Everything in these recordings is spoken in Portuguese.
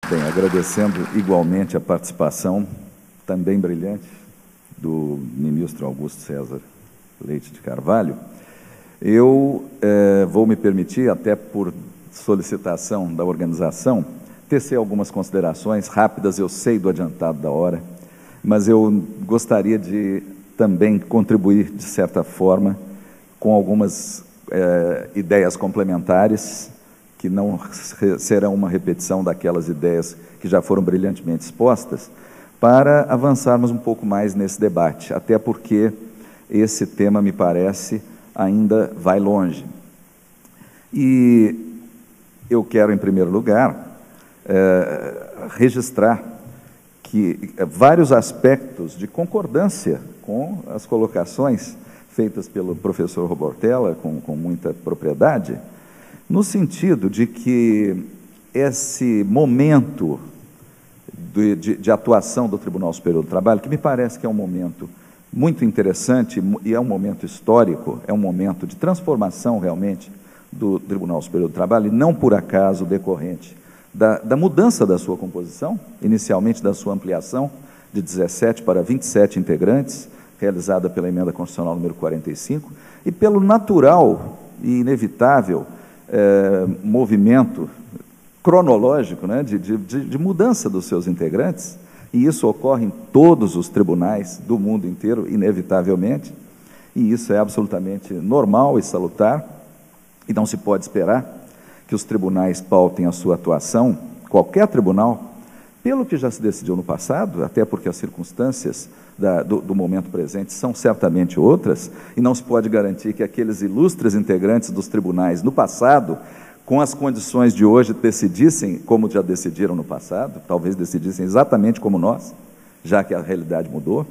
Bem, agradecendo igualmente a participação, também brilhante, do ministro Augusto César Leite de Carvalho, eu vou me permitir, até por solicitação da organização, tecer algumas considerações rápidas. Eu sei do adiantado da hora, mas eu gostaria de também contribuir, de certa forma, com algumas ideias complementares, que não serão uma repetição daquelas ideias que já foram brilhantemente expostas, para avançarmos um pouco mais nesse debate, até porque esse tema, me parece, ainda vai longe. E eu quero, em primeiro lugar, registrar que vários aspectos de concordância com as colocações feitas pelo professor Robortella, com muita propriedade, no sentido de que esse momento de atuação do Tribunal Superior do Trabalho, que me parece que é um momento muito interessante e é um momento histórico, é um momento de transformação realmente do Tribunal Superior do Trabalho, e não por acaso decorrente da mudança da sua composição, inicialmente da sua ampliação de 17 para 27 integrantes, realizada pela Emenda Constitucional número 45, e pelo natural e inevitável movimento cronológico, né, de mudança dos seus integrantes, e isso ocorre em todos os tribunais do mundo inteiro, inevitavelmente, e isso é absolutamente normal e salutar, e não se pode esperar que os tribunais pautem a sua atuação, qualquer tribunal, pelo que já se decidiu no passado, até porque as circunstâncias do momento presente são certamente outras, e não se pode garantir que aqueles ilustres integrantes dos tribunais no passado, com as condições de hoje, decidissem como já decidiram no passado, talvez decidissem exatamente como nós, já que a realidade mudou.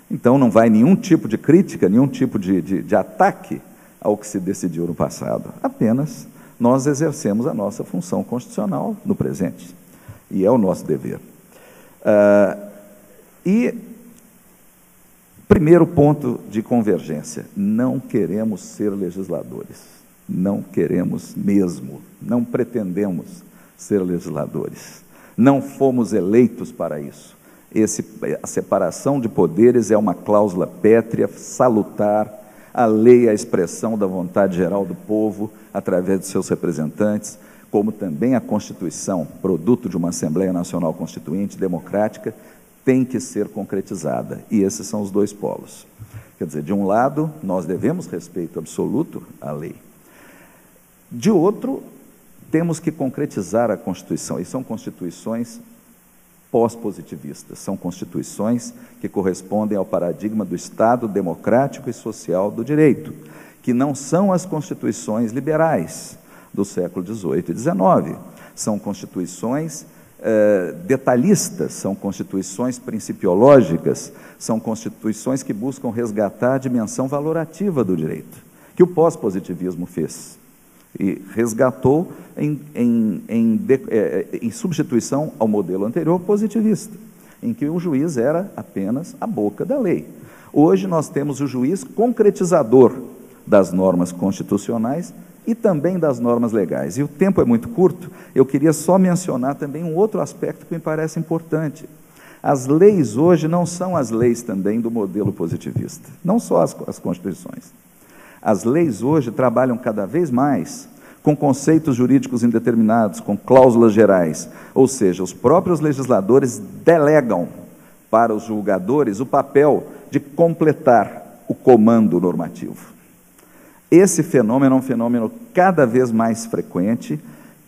Então não vai nenhum tipo de crítica, nenhum tipo de ataque ao que se decidiu no passado, apenas nós exercemos a nossa função constitucional no presente, e é o nosso dever. Primeiro ponto de convergência: não queremos ser legisladores. Não queremos mesmo, não pretendemos ser legisladores. Não fomos eleitos para isso. A separação de poderes é uma cláusula pétrea, salutar. A lei é a expressão da vontade geral do povo, através de seus representantes, como também a Constituição, produto de uma Assembleia Nacional Constituinte, democrática, tem que ser concretizada. E esses são os dois polos. Quer dizer, de um lado, nós devemos respeito absoluto à lei. De outro, temos que concretizar a Constituição, e são constituições pós-positivistas, são constituições que correspondem ao paradigma do Estado democrático e social do direito, que não são as constituições liberais do século XVIII e XIX, são constituições detalhistas, são constituições principiológicas, são constituições que buscam resgatar a dimensão valorativa do direito, que o pós-positivismo fez. E resgatou em substituição ao modelo anterior positivista, em que o juiz era apenas a boca da lei. Hoje nós temos o juiz concretizador das normas constitucionais e também das normas legais. E o tempo é muito curto, eu queria só mencionar também um outro aspecto que me parece importante. As leis hoje não são as leis também do modelo positivista, não só as constituições. As leis hoje trabalham cada vez mais com conceitos jurídicos indeterminados, com cláusulas gerais, ou seja, os próprios legisladores delegam para os julgadores o papel de completar o comando normativo. Esse fenômeno é um fenômeno cada vez mais frequente,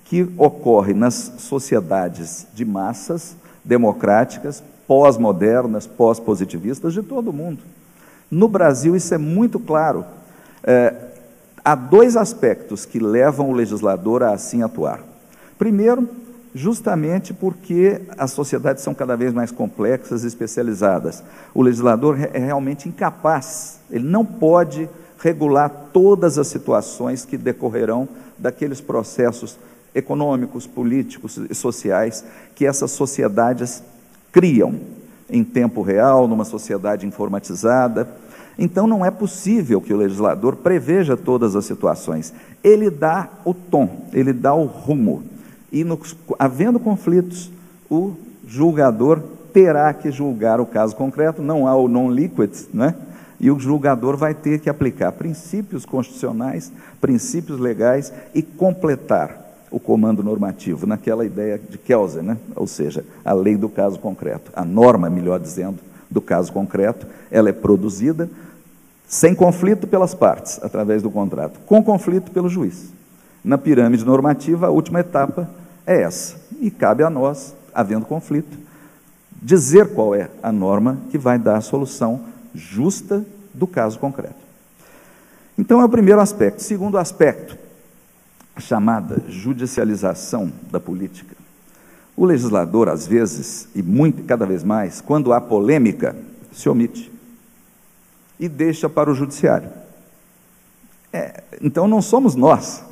que ocorre nas sociedades de massas, democráticas, pós-modernas, pós-positivistas de todo o mundo. No Brasil isso é muito claro. Há dois aspectos que levam o legislador a assim atuar. Primeiro, justamente porque as sociedades são cada vez mais complexas e especializadas. O legislador é realmente incapaz, ele não pode regular todas as situações que decorrerão daqueles processos econômicos, políticos e sociais que essas sociedades criam em tempo real, numa sociedade informatizada. Então não é possível que o legislador preveja todas as situações. Ele dá o tom, ele dá o rumo. E havendo conflitos, o julgador terá que julgar o caso concreto, não há o non-liquid, né? E o julgador vai ter que aplicar princípios constitucionais, princípios legais e completar o comando normativo, naquela ideia de Kelsen, né? Ou seja, a lei do caso concreto, a norma, melhor dizendo, do caso concreto, ela é produzida sem conflito pelas partes, através do contrato, com conflito pelo juiz. Na pirâmide normativa, a última etapa é essa, e cabe a nós, havendo conflito, dizer qual é a norma que vai dar a solução justa do caso concreto. Então, é o primeiro aspecto. Segundo aspecto, a chamada judicialização da política. O legislador, às vezes, e cada vez mais, quando há polêmica, se omite e deixa para o judiciário. Então, não somos nós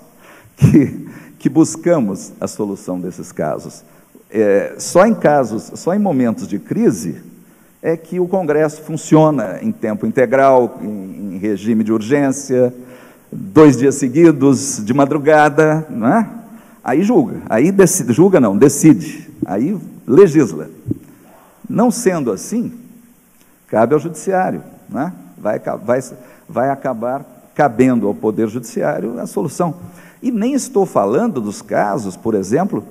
que buscamos a solução desses casos. Só em momentos de crise, é que o Congresso funciona em tempo integral, em regime de urgência, 2 dias seguidos, de madrugada, não é? Aí julga, decide, aí legisla. Não sendo assim, cabe ao judiciário, não é? Vai acabar cabendo ao Poder Judiciário a solução. E nem estou falando dos casos, por exemplo,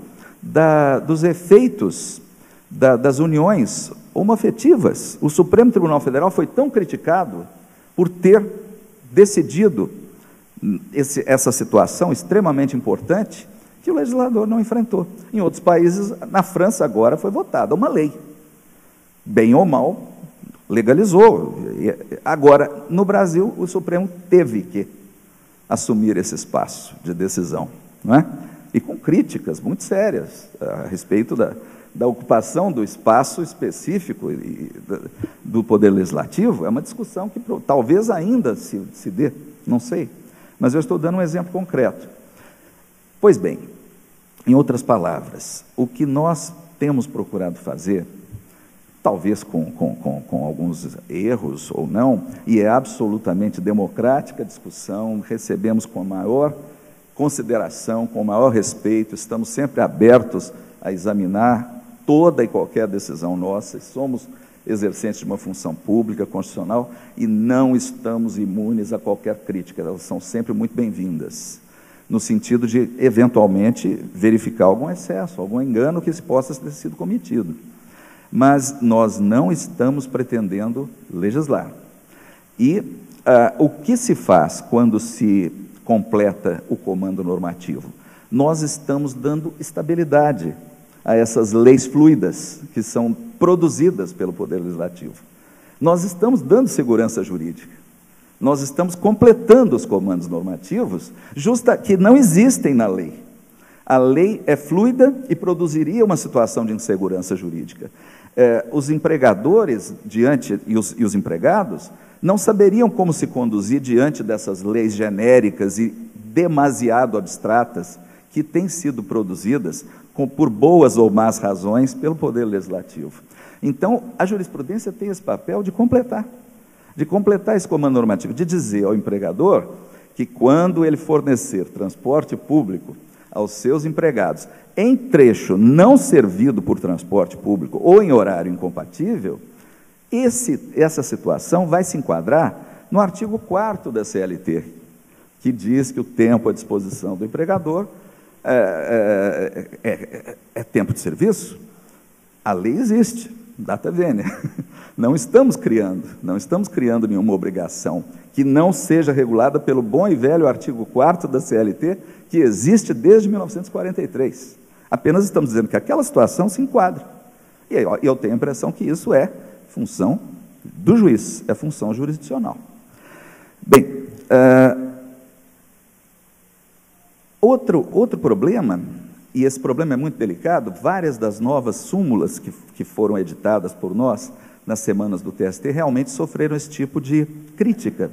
dos efeitos das uniões homoafetivas. O Supremo Tribunal Federal foi tão criticado por ter decidido essa situação extremamente importante que o legislador não enfrentou. Em outros países, na França agora foi votada uma lei, bem ou mal, legalizou. Agora, no Brasil, o Supremo teve que assumir esse espaço de decisão, não é? E com críticas muito sérias a respeito da ocupação do espaço específico do Poder Legislativo. É uma discussão que talvez ainda se dê, não sei, mas eu estou dando um exemplo concreto. Pois bem, em outras palavras, o que nós temos procurado fazer, talvez com alguns erros ou não, e é absolutamente democrática a discussão, recebemos com a maior consideração, com o maior respeito, estamos sempre abertos a examinar toda e qualquer decisão nossa, somos exercentes de uma função pública, constitucional, e não estamos imunes a qualquer crítica, elas são sempre muito bem-vindas, no sentido de, eventualmente, verificar algum excesso, algum engano que possa ter sido cometido. Mas nós não estamos pretendendo legislar. E o que se faz quando se completa o comando normativo? Nós estamos dando estabilidade a essas leis fluidas que são produzidas pelo Poder Legislativo. Nós estamos dando segurança jurídica. Nós estamos completando os comandos normativos que não existem na lei. A lei é fluida e produziria uma situação de insegurança jurídica. Os empregadores e os empregados não saberiam como se conduzir diante dessas leis genéricas e demasiado abstratas que têm sido produzidas por boas ou más razões pelo Poder Legislativo. Então, a jurisprudência tem esse papel de completar esse comando normativo, de dizer ao empregador que quando ele fornecer transporte público aos seus empregados em trecho não servido por transporte público ou em horário incompatível, essa situação vai se enquadrar no artigo 4º da CLT, que diz que o tempo à disposição do empregador é tempo de serviço. A lei existe, data vênia. Não estamos criando nenhuma obrigação que não seja regulada pelo bom e velho artigo 4º da CLT, que existe desde 1943. Apenas estamos dizendo que aquela situação se enquadra. E eu tenho a impressão que isso é função do juiz, é função jurisdicional. Bem, outro problema, e esse problema é muito delicado, várias das novas súmulas que foram editadas por nós nas semanas do TST realmente sofreram esse tipo de crítica.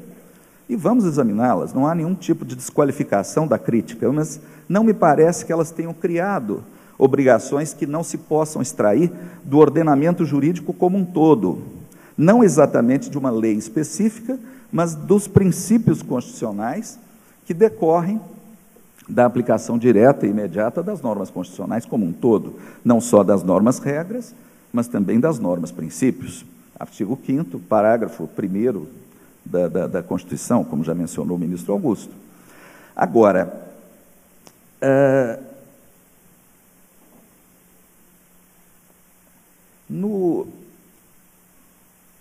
E vamos examiná-las, não há nenhum tipo de desqualificação da crítica, mas não me parece que elas tenham criado obrigações que não se possam extrair do ordenamento jurídico como um todo, não exatamente de uma lei específica, mas dos princípios constitucionais que decorrem da aplicação direta e imediata das normas constitucionais como um todo, não só das normas-regras, mas também das normas-princípios. Artigo 5º, parágrafo 1º da Constituição, como já mencionou o ministro Augusto. Agora,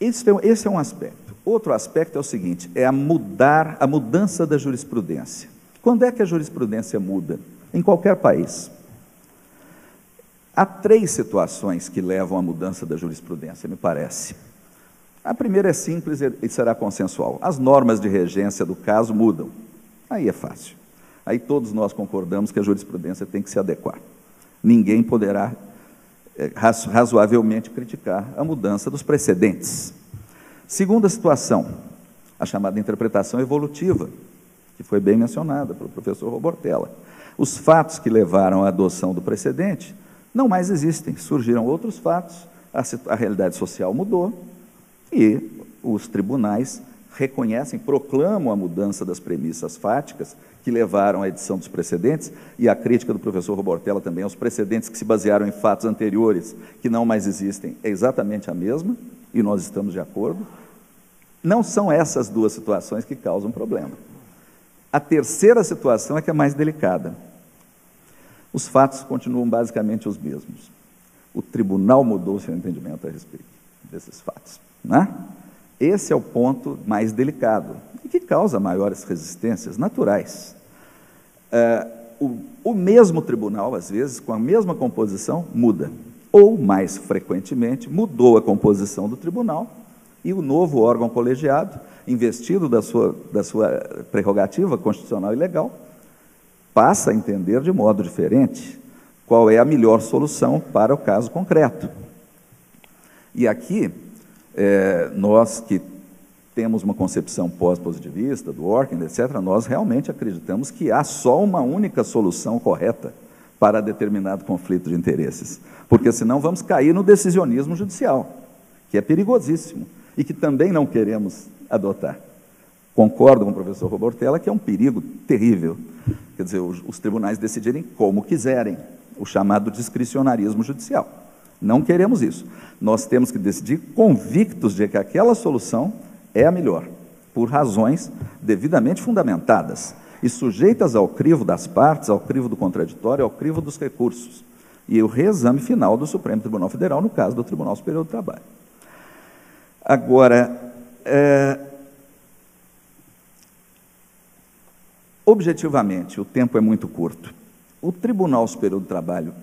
esse é um aspecto. Outro aspecto é o seguinte, é a mudança da jurisprudência. Quando é que a jurisprudência muda? Em qualquer país. Há 3 situações que levam à mudança da jurisprudência, me parece. A primeira é simples e será consensual. As normas de regência do caso mudam. Aí é fácil. Aí todos nós concordamos que a jurisprudência tem que se adequar. Ninguém poderá razoavelmente criticar a mudança dos precedentes. Segunda situação, a chamada interpretação evolutiva, que foi bem mencionada pelo professor Robortella. Os fatos que levaram à adoção do precedente não mais existem, surgiram outros fatos, a realidade social mudou e os tribunais reconhecem, proclamam a mudança das premissas fáticas que levaram à edição dos precedentes, e a crítica do professor Robortella também aos precedentes que se basearam em fatos anteriores que não mais existem é exatamente a mesma, e nós estamos de acordo. Não são essas 2 situações que causam problema. A terceira situação é que é mais delicada. Os fatos continuam basicamente os mesmos. O tribunal mudou seu entendimento a respeito desses fatos, né? Esse é o ponto mais delicado e que causa maiores resistências naturais. O mesmo tribunal, às vezes, com a mesma composição, muda. Ou, mais frequentemente, mudou a composição do tribunal e o novo órgão colegiado, investido da sua prerrogativa constitucional e legal, passa a entender de modo diferente qual é a melhor solução para o caso concreto. E aqui, nós que temos uma concepção pós-positivista, do Orkin, etc., nós realmente acreditamos que há só uma única solução correta para determinado conflito de interesses, porque senão vamos cair no decisionismo judicial, que é perigosíssimo e que também não queremos adotar. Concordo com o professor Robortella que é um perigo terrível, quer dizer, os tribunais decidirem como quiserem, o chamado discricionarismo judicial. Não queremos isso. Nós temos que decidir convictos de que aquela solução é a melhor, por razões devidamente fundamentadas e sujeitas ao crivo das partes, ao crivo do contraditório, ao crivo dos recursos e o reexame final do Supremo Tribunal Federal, no caso do Tribunal Superior do Trabalho. Agora, objetivamente, o tempo é muito curto. O Tribunal Superior do Trabalho,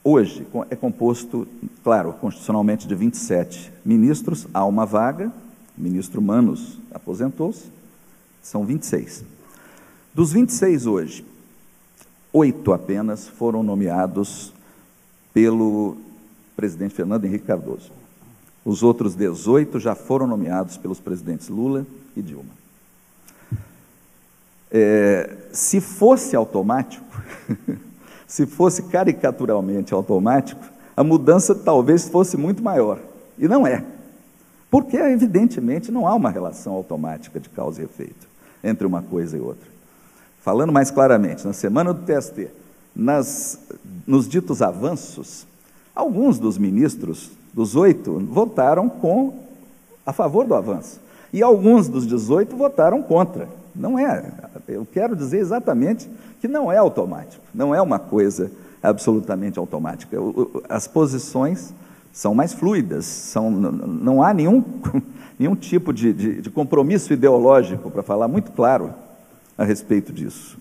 hoje, é composto, claro, constitucionalmente de 27 ministros, há uma vaga, o ministro Manos aposentou-se, são 26. Dos 26 hoje, 8 apenas foram nomeados pelo presidente Fernando Henrique Cardoso. Os outros 18 já foram nomeados pelos presidentes Lula e Dilma. Se fosse automático, se fosse caricaturalmente automático, a mudança talvez fosse muito maior. E não é. Porque, evidentemente, não há uma relação automática de causa e efeito entre uma coisa e outra. Falando mais claramente, na semana do TST, nos ditos avanços, alguns dos ministros, dos 8, votaram a favor do avanço. E alguns dos 18 votaram contra. Não é. Eu quero dizer exatamente que não é automático. Não é uma coisa absolutamente automática. As posições são mais fluidas, não há nenhum tipo de compromisso ideológico, para falar muito claro a respeito disso.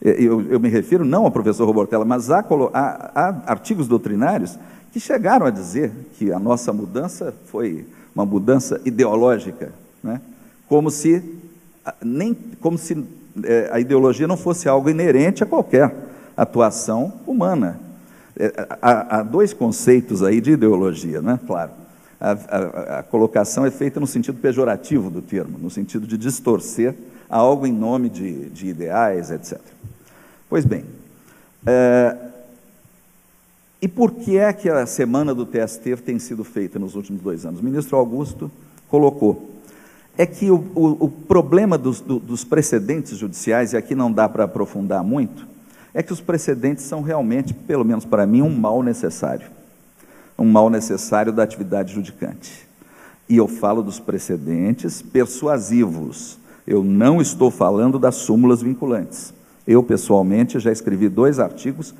Eu me refiro não ao professor Robortella, mas há artigos doutrinários que chegaram a dizer que a nossa mudança foi uma mudança ideológica, né? como se a ideologia não fosse algo inerente a qualquer atuação humana. Há 2 conceitos aí de ideologia, né? Claro, a colocação é feita no sentido pejorativo do termo, no sentido de distorcer algo em nome de ideais, etc. Pois bem, e por que é que a semana do TST tem sido feita nos últimos 2 anos? O ministro Augusto colocou, é que o problema dos precedentes judiciais, e aqui não dá para aprofundar muito, é que os precedentes são realmente, pelo menos para mim, um mal necessário da atividade judicante. E eu falo dos precedentes persuasivos, eu não estou falando das súmulas vinculantes. Eu, pessoalmente, já escrevi 2 artigos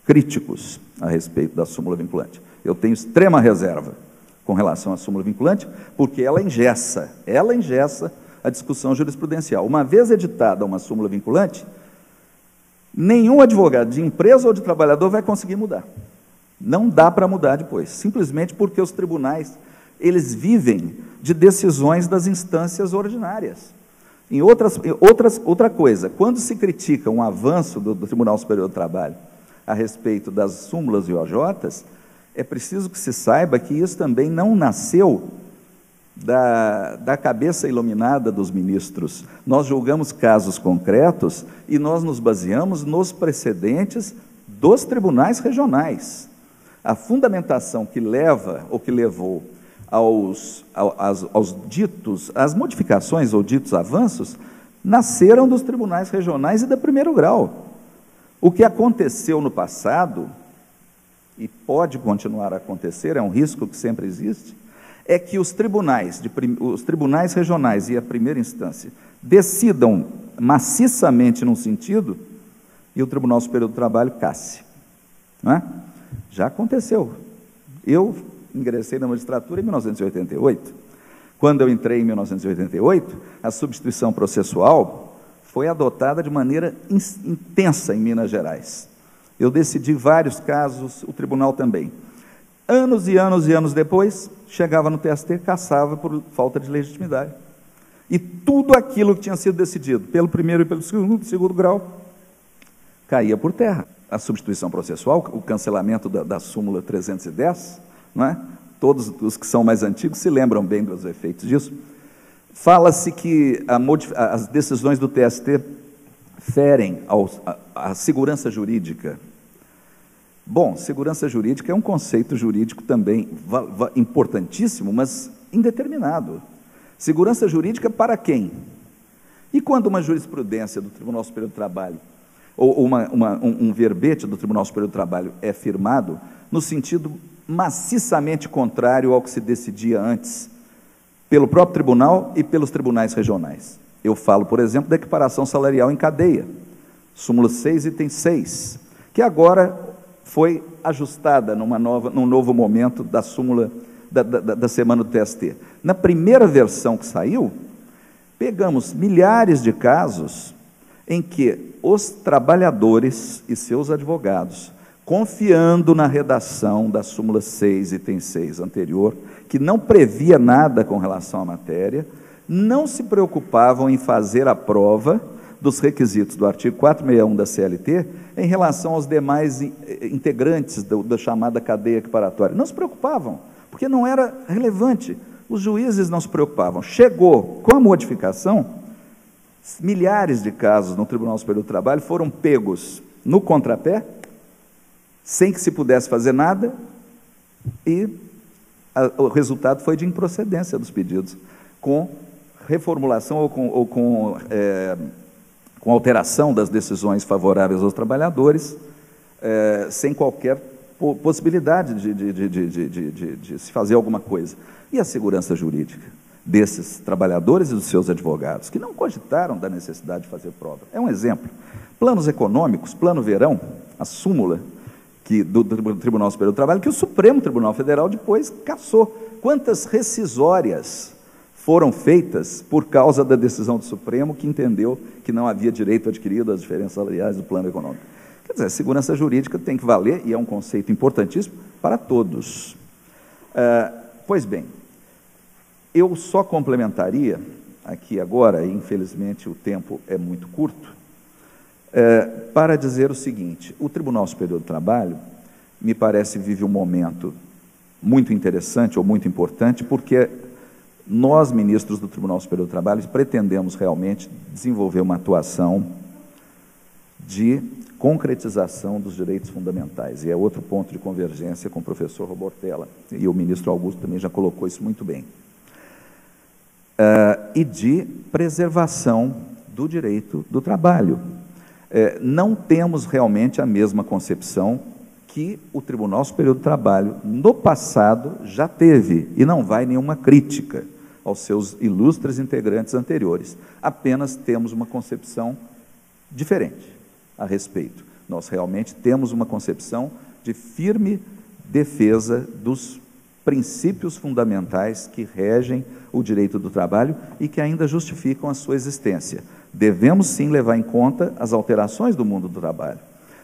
críticos a respeito da súmula vinculante. Eu tenho extrema reserva com relação à súmula vinculante, porque ela engessa a discussão jurisprudencial. Uma vez editada uma súmula vinculante, nenhum advogado de empresa ou de trabalhador vai conseguir mudar. Não dá para mudar depois, simplesmente porque os tribunais, eles vivem de decisões das instâncias ordinárias. Outra coisa, quando se critica um avanço do Tribunal Superior do Trabalho a respeito das súmulas e OJs, é preciso que se saiba que isso também não nasceu da cabeça iluminada dos ministros. Nós julgamos casos concretos e nós nos baseamos nos precedentes dos tribunais regionais. A fundamentação que leva, ou que levou às modificações ou ditos avanços, nasceram dos tribunais regionais e da primeiro grau. O que aconteceu no passado, e pode continuar a acontecer, é um risco que sempre existe, é que os tribunais regionais e a primeira instância decidam maciçamente num sentido e o Tribunal Superior do Trabalho casse. Não é? Já aconteceu. Eu ingressei na magistratura em 1988. Quando eu entrei em 1988, a substituição processual foi adotada de maneira intensa em Minas Gerais. Eu decidi vários casos, o tribunal também. Anos e anos e anos depois, chegava no TST, cassava por falta de legitimidade. E tudo aquilo que tinha sido decidido pelo primeiro e pelo segundo grau caía por terra. A substituição processual, o cancelamento da súmula 310, não é? Todos os que são mais antigos se lembram bem dos efeitos disso. Fala-se que as decisões do TST ferem a segurança jurídica. Bom, segurança jurídica é um conceito jurídico também importantíssimo, mas indeterminado. Segurança jurídica para quem? E quando uma jurisprudência do Tribunal Superior do Trabalho, ou um verbete do Tribunal Superior do Trabalho é firmado no sentido maciçamente contrário ao que se decidia antes, pelo próprio tribunal e pelos tribunais regionais? Eu falo, por exemplo, da equiparação salarial em cadeia, súmula 6, item 6, que agora foi ajustada num novo momento da súmula da semana do TST. Na primeira versão que saiu, pegamos milhares de casos em que os trabalhadores e seus advogados, confiando na redação da súmula 6, item 6 anterior, que não previa nada com relação à matéria, não se preocupavam em fazer a prova dos requisitos do artigo 461 da CLT em relação aos demais integrantes da chamada cadeia equiparatória. Não se preocupavam, porque não era relevante. Os juízes não se preocupavam. Chegou com a modificação, milhares de casos no Tribunal Superior do Trabalho foram pegos no contrapé, sem que se pudesse fazer nada, e o resultado foi de improcedência dos pedidos, com reformulação ou com alteração das decisões favoráveis aos trabalhadores, sem qualquer possibilidade de se fazer alguma coisa. E a segurança jurídica desses trabalhadores e dos seus advogados, que não cogitaram da necessidade de fazer prova? É um exemplo. Planos econômicos, plano verão, a súmula do Tribunal Superior do Trabalho, que o Supremo Tribunal Federal depois cassou. Quantas rescisórias foram feitas por causa da decisão do Supremo, que entendeu que não havia direito adquirido às diferenças salariais do plano econômico? Quer dizer, a segurança jurídica tem que valer, e é um conceito importantíssimo para todos. Pois bem, eu só complementaria aqui agora, e infelizmente o tempo é muito curto, para dizer o seguinte: o Tribunal Superior do Trabalho, me parece, vive um momento muito interessante ou muito importante, porque nós, ministros do Tribunal Superior do Trabalho, pretendemos realmente desenvolver uma atuação de concretização dos direitos fundamentais, e é outro ponto de convergência com o professor Robortella, e o ministro Augusto também já colocou isso muito bem. e de preservação do direito do trabalho. Não temos realmente a mesma concepção que o Tribunal Superior do Trabalho, no passado, já teve, e não vai nenhuma crítica aos seus ilustres integrantes anteriores. Apenas temos uma concepção diferente a respeito. Nós realmente temos uma concepção de firme defesa dos princípios fundamentais que regem o direito do trabalho e que ainda justificam a sua existência. Devemos sim levar em conta as alterações do mundo do trabalho,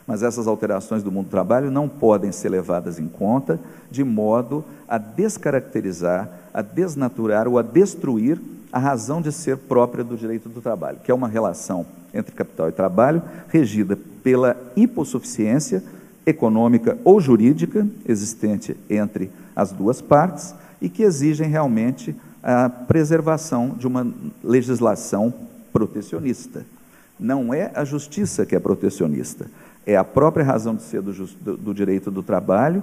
mas essas alterações do mundo do trabalho não podem ser levadas em conta de modo a descaracterizar, a desnaturar ou a destruir a razão de ser própria do direito do trabalho, que é uma relação entre capital e trabalho regida pela hipossuficiência econômica ou jurídica existente entre as duas partes e que exigem realmente a preservação de uma legislação protecionista. Não é a justiça que é protecionista, é a própria razão de ser do direito do trabalho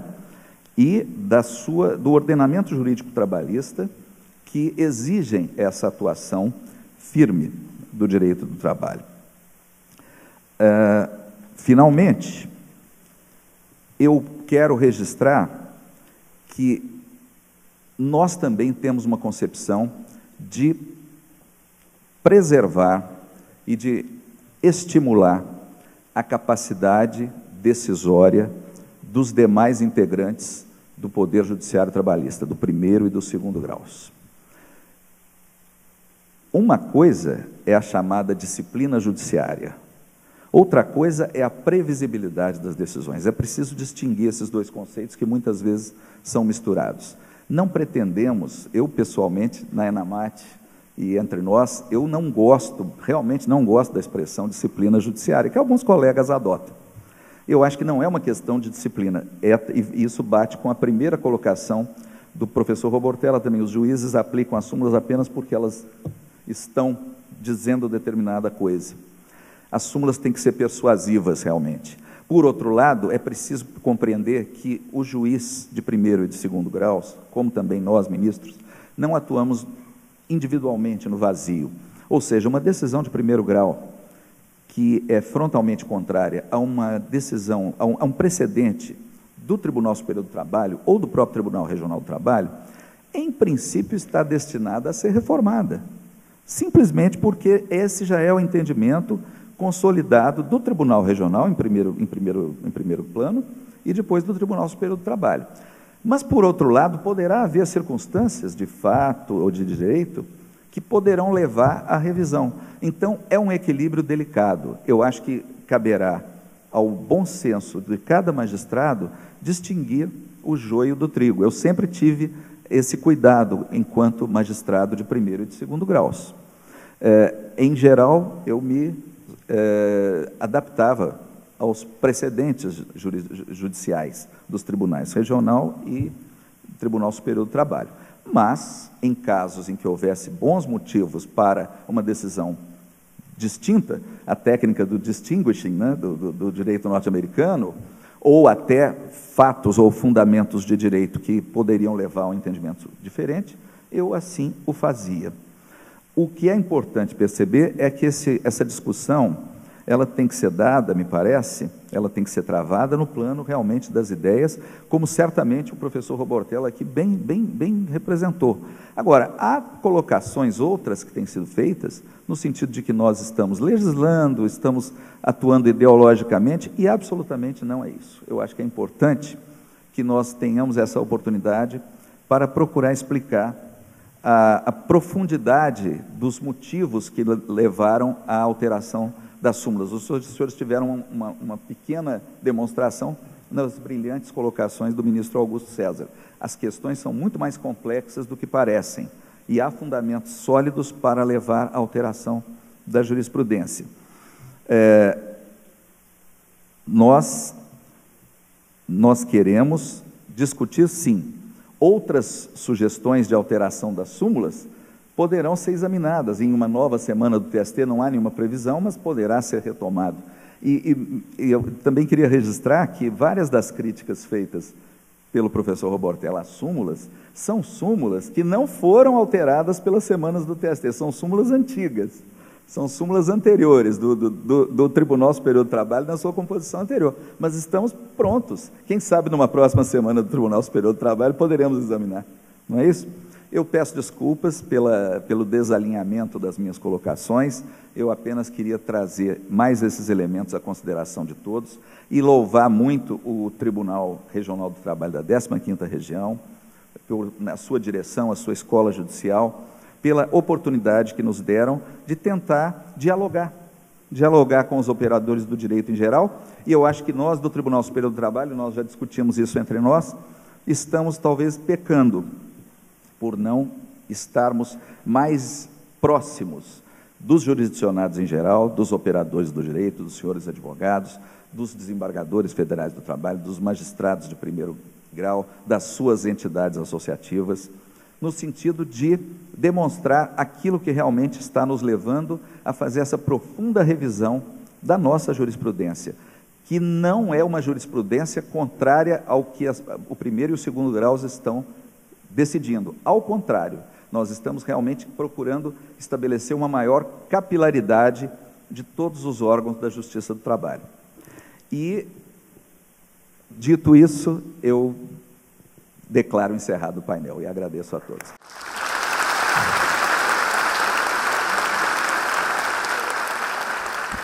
e do ordenamento jurídico trabalhista que exigem essa atuação firme do direito do trabalho. Finalmente, eu quero registrar que nós também temos uma concepção de preservar e de estimular a capacidade decisória dos demais integrantes do Poder Judiciário Trabalhista, do primeiro e do segundo graus. Uma coisa é a chamada disciplina judiciária, outra coisa é a previsibilidade das decisões. É preciso distinguir esses dois conceitos que muitas vezes são misturados. Não pretendemos, eu pessoalmente, na ENAMAT e entre nós, eu não gosto, realmente não gosto da expressão disciplina judiciária, que alguns colegas adotam. Eu acho que não é uma questão de disciplina, e isso bate com a primeira colocação do professor Robortella também. Os juízes aplicam as súmulas apenas porque elas estão dizendo determinada coisa. As súmulas têm que ser persuasivas realmente. Por outro lado, é preciso compreender que o juiz de primeiro e de segundo graus, como também nós, ministros, não atuamos individualmente no vazio. Ou seja, uma decisão de primeiro grau que é frontalmente contrária a uma decisão, a um precedente do Tribunal Superior do Trabalho ou do próprio Tribunal Regional do Trabalho, em princípio está destinada a ser reformada, simplesmente porque esse já é o entendimento consolidado do Tribunal Regional, em primeiro plano, e depois do Tribunal Superior do Trabalho. Mas, por outro lado, poderá haver circunstâncias de fato ou de direito que poderão levar à revisão. Então, é um equilíbrio delicado. Eu acho que caberá ao bom senso de cada magistrado distinguir o joio do trigo. Eu sempre tive esse cuidado enquanto magistrado de primeiro e de segundo graus. Em geral, eu me adaptava aos precedentes judiciais dos tribunais regional e Tribunal Superior do Trabalho. Mas, em casos em que houvesse bons motivos para uma decisão distinta, a técnica do distinguishing, né, do direito norte-americano, ou até fatos ou fundamentos de direito que poderiam levar a um entendimento diferente, eu assim o fazia. O que é importante perceber é que essa discussão, ela tem que ser dada, me parece, ela tem que ser travada no plano realmente das ideias, como certamente o professor Robortella aqui bem representou. Agora, há colocações outras que têm sido feitas, no sentido de que nós estamos legislando, estamos atuando ideologicamente, e absolutamente não é isso. Eu acho que é importante que nós tenhamos essa oportunidade para procurar explicar a profundidade dos motivos que levaram à alteração das súmulas. Os senhores tiveram uma pequena demonstração nas brilhantes colocações do ministro Augusto César. As questões são muito mais complexas do que parecem, e há fundamentos sólidos para levar à alteração da jurisprudência. Nós queremos discutir, sim. Outras sugestões de alteração das súmulas poderão ser examinadas em uma nova semana do TST, não há nenhuma previsão, mas poderá ser retomado. E eu também queria registrar que várias das críticas feitas pelo professor Robortella, as súmulas, são súmulas que não foram alteradas pelas semanas do TST, são súmulas antigas, são súmulas anteriores do Tribunal Superior do Trabalho na sua composição anterior, mas estamos prontos. Quem sabe numa próxima semana do Tribunal Superior do Trabalho poderemos examinar, não é isso? Eu peço desculpas pelo desalinhamento das minhas colocações, eu apenas queria trazer mais esses elementos à consideração de todos e louvar muito o Tribunal Regional do Trabalho da 15ª Região, na sua direção, a sua escola judicial, pela oportunidade que nos deram de tentar dialogar com os operadores do direito em geral, e eu acho que nós do Tribunal Superior do Trabalho, nós já discutimos isso entre nós, estamos talvez pecando por não estarmos mais próximos dos jurisdicionados em geral, dos operadores do direito, dos senhores advogados, dos desembargadores federais do trabalho, dos magistrados de primeiro grau, das suas entidades associativas, no sentido de demonstrar aquilo que realmente está nos levando a fazer essa profunda revisão da nossa jurisprudência, que não é uma jurisprudência contrária ao que o primeiro e o segundo graus estão decidindo. Ao contrário, nós estamos realmente procurando estabelecer uma maior capilaridade de todos os órgãos da Justiça do Trabalho. E, dito isso, eu declaro encerrado o painel e agradeço a todos.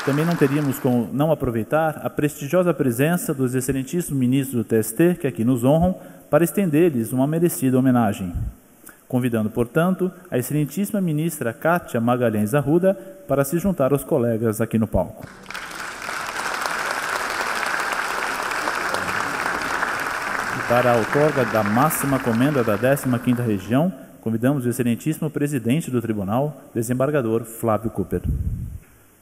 Também não teríamos como não aproveitar a prestigiosa presença dos excelentíssimos ministros do TST, que aqui nos honram, para estender-lhes uma merecida homenagem. Convidando, portanto, a excelentíssima ministra Kátia Magalhães Arruda para se juntar aos colegas aqui no palco. E para a outorga da máxima comenda da 15ª Região, convidamos o excelentíssimo presidente do Tribunal, desembargador Flávio Cooper.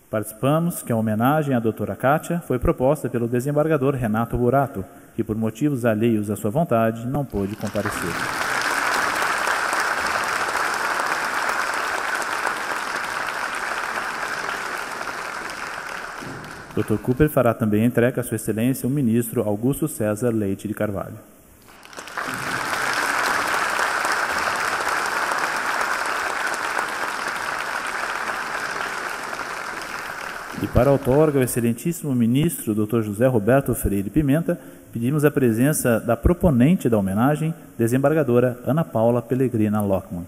Participamos que a homenagem à doutora Kátia foi proposta pelo desembargador Renato Burato, que por motivos alheios à sua vontade não pôde comparecer. Dr. Cooper fará também entrega à sua excelência o ministro Augusto César Leite de Carvalho. E para a outorga, o excelentíssimo ministro, Dr. José Roberto Freire Pimenta, pedimos a presença da proponente da homenagem, desembargadora Ana Paula Pellegrina Lockmann.